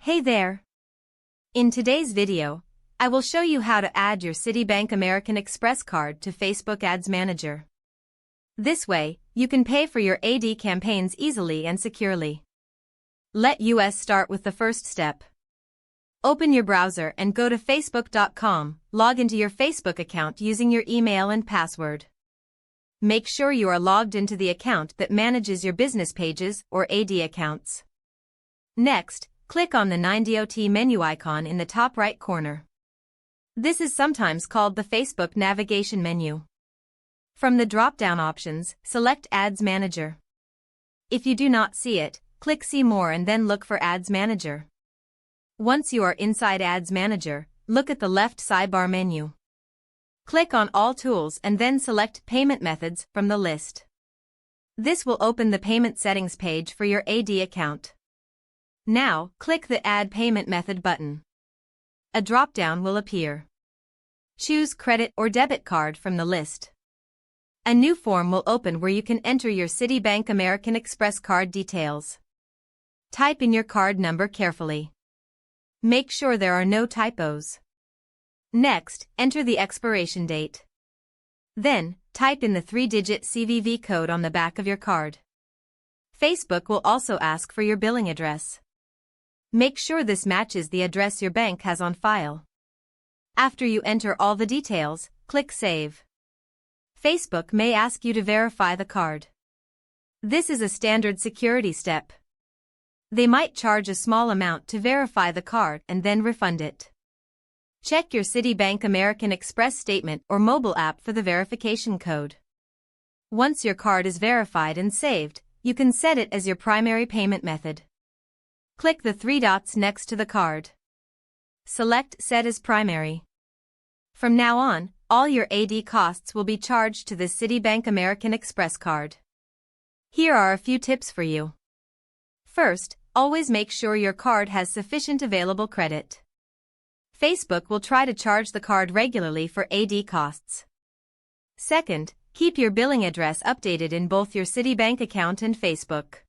Hey there! In today's video, I will show you how to add your Citibank American Express card to Facebook Ads Manager. This way, you can pay for your AD campaigns easily and securely. Let us start with the first step. Open your browser and go to facebook.com, log into your Facebook account using your email and password. Make sure you are logged into the account that manages your business pages or AD accounts. Next, click on the 9dot menu icon in the top right corner. This is sometimes called the Facebook navigation menu. From the drop-down options, select Ads Manager. If you do not see it, click See More and then look for Ads Manager. Once you are inside Ads Manager, look at the left sidebar menu. Click on All Tools and then select Payment Methods from the list. This will open the payment settings page for your AD account. Now, click the Add Payment Method button. A drop-down will appear. Choose Credit or Debit Card from the list. A new form will open where you can enter your Citibank American Express card details. Type in your card number carefully. Make sure there are no typos. Next, enter the expiration date. Then, type in the 3-digit CVV code on the back of your card. Facebook will also ask for your billing address. Make sure this matches the address your bank has on file. After you enter all the details, click Save. Facebook may ask you to verify the card. This is a standard security step. They might charge a small amount to verify the card and then refund it. Check your Citibank American Express statement or mobile app for the verification code. Once your card is verified and saved, you can set it as your primary payment method. Click the 3 dots next to the card. Select Set as Primary. From now on, all your AD costs will be charged to the Citibank American Express card. Here are a few tips for you. First, always make sure your card has sufficient available credit. Facebook will try to charge the card regularly for AD costs. Second, keep your billing address updated in both your Citibank account and Facebook.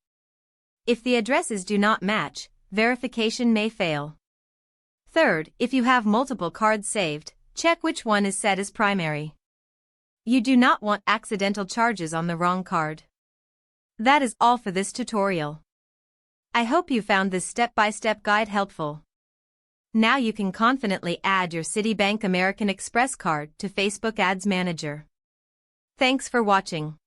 If the addresses do not match, verification may fail. Third, if you have multiple cards saved, check which one is set as primary. You do not want accidental charges on the wrong card. That is all for this tutorial. I hope you found this step-by-step guide helpful. Now you can confidently add your Citibank American Express card to Facebook Ads Manager. Thanks for watching.